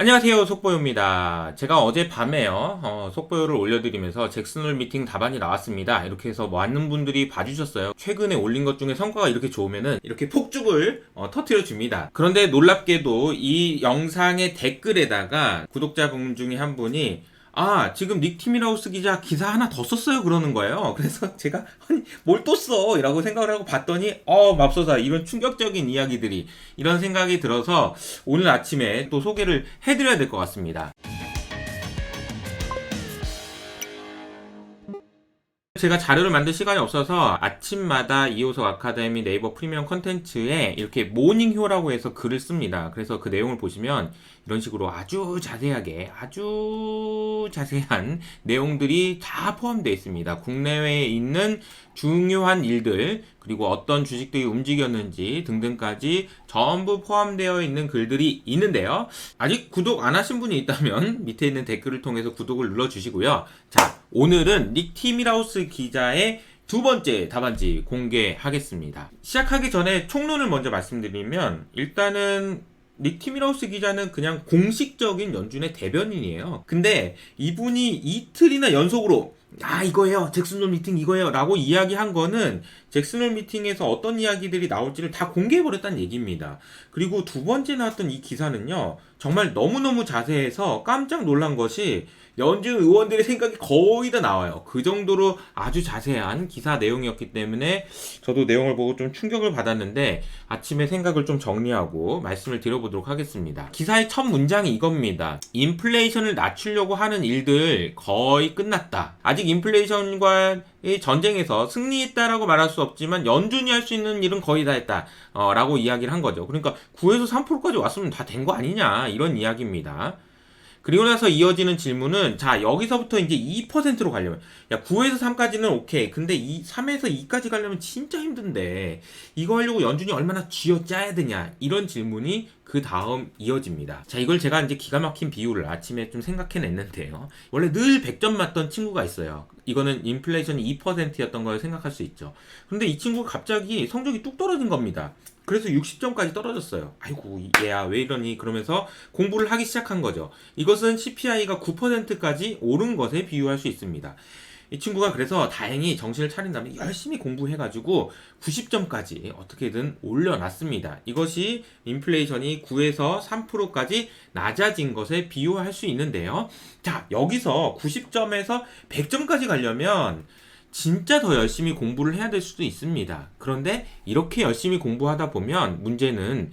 안녕하세요, 속보요입니다. 제가 어젯밤에요, 속보요를 올려드리면서 잭슨홀 미팅 답안이 나왔습니다. 이렇게 해서 많은 분들이 봐주셨어요. 최근에 올린 것 중에 성과가 이렇게 좋으면은 이렇게 폭죽을 터트려 줍니다. 그런데 놀랍게도 이 영상의 댓글에다가 구독자분 중에 한 분이 지금 닉 티밀하우스 기자 기사 하나 더 썼어요 그러는 거예요. 그래서 제가 아니 뭘 또 써? 이라고 생각을 하고 봤더니 맙소사 이런 충격적인 이야기들이 이런 생각이 들어서 오늘 아침에 또 소개를 해드려야 될 것 같습니다. 제가 자료를 만들 시간이 없어서 아침마다 이호석 아카데미 네이버 프리미엄 컨텐츠에 이렇게 모닝효라고 해서 글을 씁니다. 그래서 그 내용을 보시면 이런 식으로 아주 자세하게 아주 자세한 내용들이 다 포함되어 있습니다. 국내외에 있는 중요한 일들 그리고 어떤 주식들이 움직였는지 등등까지 전부 포함되어 있는 글들이 있는데요. 아직 구독 안 하신 분이 있다면 밑에 있는 댓글을 통해서 구독을 눌러주시고요. 자, 오늘은 닉 티밀하우스 기자의 두 번째 답안지 공개하겠습니다. 시작하기 전에 총론을 먼저 말씀드리면 일단은 닉 티밀하우스 기자는 그냥 공식적인 연준의 대변인이에요. 근데 이분이 이틀이나 연속으로 이거예요. 잭슨홀 미팅 이거예요. 라고 이야기한 거는 잭슨홀 미팅에서 어떤 이야기들이 나올지를 다 공개해버렸다는 얘기입니다. 그리고 두 번째 나왔던 이 기사는요. 정말 너무너무 자세해서 깜짝 놀란 것이 연준 의원들의 생각이 거의 다 나와요. 그 정도로 아주 자세한 기사 내용이었기 때문에 저도 내용을 보고 좀 충격을 받았는데 아침에 생각을 좀 정리하고 말씀을 드려보도록 하겠습니다. 기사의 첫 문장이 이겁니다. 인플레이션을 낮추려고 하는 일들 거의 끝났다. 아직 인플레이션과의 전쟁에서 승리했다라고 말할 수 없지만 연준이 할 수 있는 일은 거의 다 했다. 라고 이야기를 한 거죠. 그러니까 9에서 3%까지 왔으면 다 된 거 아니냐 이런 이야기입니다. 그리고 나서 이어지는 질문은 여기서부터 이제 2%로 가려면 9에서 3까지는 오케이. 근데 3에서 2까지 가려면 진짜 힘든데 이거 하려고 연준이 얼마나 쥐어짜야 되냐 이런 질문이 그 다음 이어집니다. 이걸 제가 이제 기가 막힌 비유를 아침에 좀 생각해냈는데요. 원래 늘 100점 맞던 친구가 있어요. 이거는 인플레이션이 2%였던 걸 생각할 수 있죠. 근데 이 친구가 갑자기 성적이 뚝 떨어진 겁니다. 그래서 60점까지 떨어졌어요. 아이고 얘야 왜 이러니 그러면서 공부를 하기 시작한 거죠. 이것은 CPI가 9%까지 오른 것에 비유할 수 있습니다. 이 친구가 그래서 다행히 정신을 차린 다음에 열심히 공부해가지고 90점까지 어떻게든 올려놨습니다. 이것이 인플레이션이 9에서 3%까지 낮아진 것에 비유할 수 있는데요. 여기서 90점에서 100점까지 가려면 진짜 더 열심히 공부를 해야 될 수도 있습니다. 그런데 이렇게 열심히 공부하다 보면 문제는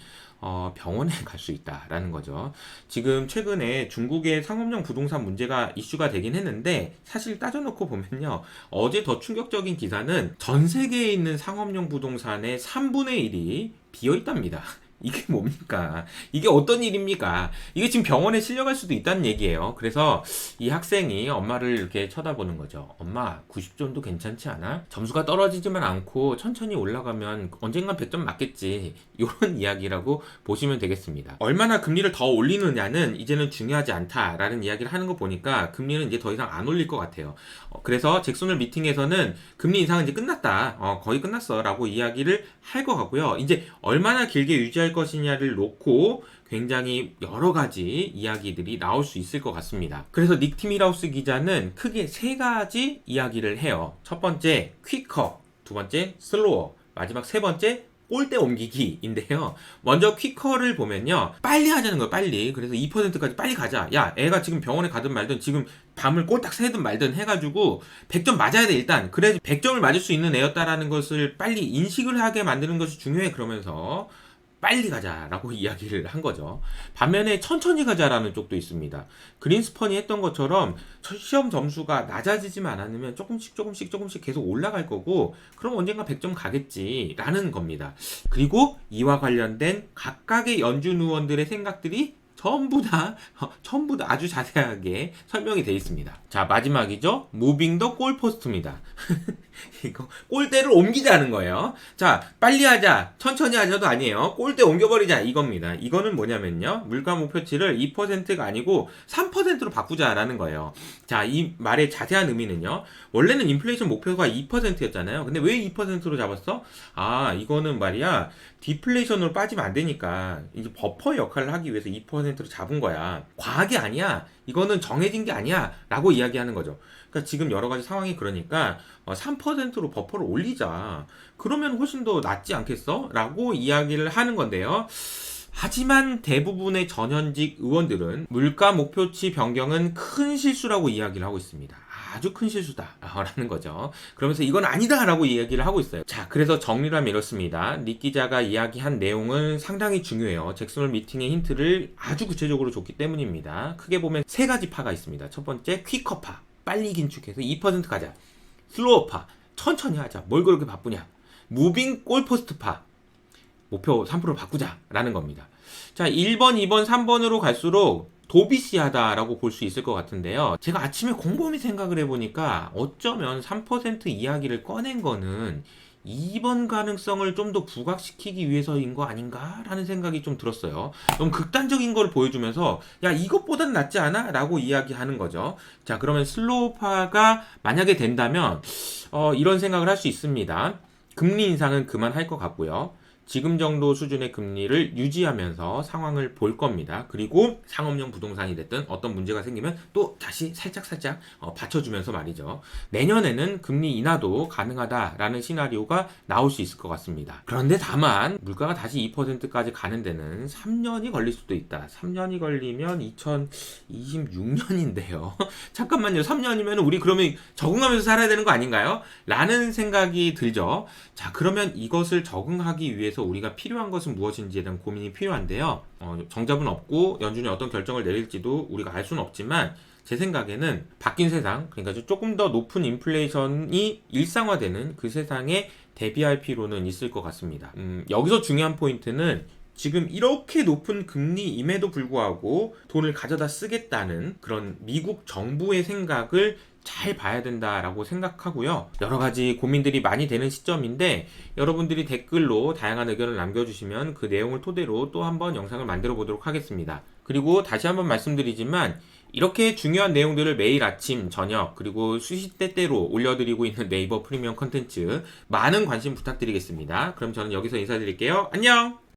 병원에 갈 수 있다라는 거죠. 지금 최근에 중국의 상업용 부동산 문제가 이슈가 되긴 했는데 사실 따져놓고 보면요. 어제 더 충격적인 기사는 전 세계에 있는 상업용 부동산의 3분의 1이 비어있답니다. 이게 뭡니까? 이게 어떤 일입니까? 이게 지금 병원에 실려갈 수도 있다는 얘기예요. 그래서 이 학생이 엄마를 이렇게 쳐다보는 거죠. 엄마, 90점도 괜찮지 않아? 점수가 떨어지지만 않고 천천히 올라가면 언젠간 100점 맞겠지. 이런 이야기라고 보시면 되겠습니다. 얼마나 금리를 더 올리느냐는 이제는 중요하지 않다라는 이야기를 하는 거 보니까 금리는 이제 더 이상 안 올릴 것 같아요. 그래서 잭슨홀 미팅에서는 금리 인상은 이제 끝났다. 거의 끝났어. 라고 이야기를 할 것 같고요. 이제 얼마나 길게 유지할 것이냐를 놓고 굉장히 여러 가지 이야기들이 나올 수 있을 것 같습니다. 그래서 닉 티밀하우스 기자는 크게 세 가지 이야기를 해요. 첫 번째, 퀴커. 두 번째, 슬로어. 마지막 세 번째, 꼴대 옮기기인데요. 먼저 퀴커를 보면요. 빨리 하자는 거예요. 빨리. 그래서 2%까지 빨리 가자. 야, 애가 지금 병원에 가든 말든 지금 밤을 꼴딱 새든 말든 해가지고 100점 맞아야 돼 일단. 그래 100점을 맞을 수 있는 애였다라는 것을 빨리 인식을 하게 만드는 것이 중요해. 그러면서 빨리 가자라고 이야기를 한 거죠. 반면에 천천히 가자라는 쪽도 있습니다. 그린스펀이 했던 것처럼 시험 점수가 낮아지지만 않으면 조금씩 계속 올라갈 거고 그럼 언젠가 100점 가겠지라는 겁니다. 그리고 이와 관련된 각각의 연준 의원들의 생각들이 전부 다 아주 자세하게 설명이 되어 있습니다. 마지막이죠. 무빙 더 골포스트입니다. 이거 꼴대를 옮기자는 거예요. 자, 빨리 하자, 천천히 하자도 아니에요. 꼴대 옮겨버리자 이겁니다. 이거는 뭐냐면요, 물가 목표치를 2%가 아니고 3%로 바꾸자라는 거예요. 자, 이 말의 자세한 의미는요, 원래는 인플레이션 목표가 2%였잖아요. 근데 왜 2%로 잡았어? 아, 이거는 말이야, 디플레이션으로 빠지면 안 되니까 이제 버퍼 역할을 하기 위해서 2%로 잡은 거야. 과학이 아니야. 이거는 정해진 게 아니야. 라고 이야기하는 거죠. 그러니까 지금 여러 가지 상황이 그러니까 3%로 버퍼를 올리자. 그러면 훨씬 더 낫지 않겠어? 라고 이야기를 하는 건데요. 하지만 대부분의 전현직 의원들은 물가 목표치 변경은 큰 실수라고 이야기를 하고 있습니다. 아주 큰 실수다 라는 거죠. 그러면서 이건 아니다 라고 이야기를 하고 있어요. 자, 그래서 정리를 하면 이렇습니다. 닉 기자가 이야기한 내용은 상당히 중요해요. 잭슨홀 미팅의 힌트를 아주 구체적으로 줬기 때문입니다. 크게 보면 세 가지 파가 있습니다. 첫 번째, 퀵커파, 빨리 긴축해서 2% 가자. 슬로우파, 천천히 하자. 뭘 그렇게 바쁘냐. 무빙 골포스트파, 목표 3%를 바꾸자라는 겁니다. 자, 1번, 2번, 3번으로 갈수록 도비시하다라고 볼 수 있을 것 같은데요. 제가 아침에 곰곰이 생각을 해보니까 어쩌면 3% 이야기를 꺼낸 거는 2번 가능성을 좀 더 부각시키기 위해서인 거 아닌가라는 생각이 좀 들었어요. 너무 극단적인 걸 보여주면서 야, 이것보단 낫지 않아? 라고 이야기하는 거죠. 자, 그러면 슬로우파가 만약에 된다면 이런 생각을 할 수 있습니다. 금리 인상은 그만할 것 같고요. 지금 정도 수준의 금리를 유지하면서 상황을 볼 겁니다. 그리고 상업용 부동산이 됐든 어떤 문제가 생기면 또 다시 살짝 받쳐주면서 말이죠. 내년에는 금리 인하도 가능하다라는 시나리오가 나올 수 있을 것 같습니다. 그런데 다만 물가가 다시 2%까지 가는 데는 3년이 걸릴 수도 있다. 3년이 걸리면 2026년인데요. 잠깐만요. 3년이면 우리 그러면 적응하면서 살아야 되는 거 아닌가요? 라는 생각이 들죠. 자, 그러면 이것을 적응하기 위해서 우리가 필요한 것은 무엇인지에 대한 고민이 필요한데요. 정답은 없고 연준이 어떤 결정을 내릴지도 우리가 알 수는 없지만 제 생각에는 바뀐 세상, 그러니까 조금 더 높은 인플레이션이 일상화되는 그 세상에 대비할 필요는 있을 것 같습니다. 여기서 중요한 포인트는 지금 이렇게 높은 금리임에도 불구하고 돈을 가져다 쓰겠다는 그런 미국 정부의 생각을 잘 봐야 된다라고 생각하고요. 여러 가지 고민들이 많이 되는 시점인데 여러분들이 댓글로 다양한 의견을 남겨주시면 그 내용을 토대로 또 한번 영상을 만들어 보도록 하겠습니다. 그리고 다시 한번 말씀드리지만 이렇게 중요한 내용들을 매일 아침, 저녁, 그리고 수시때때로 올려드리고 있는 네이버 프리미엄 컨텐츠 많은 관심 부탁드리겠습니다. 그럼 저는 여기서 인사드릴게요. 안녕!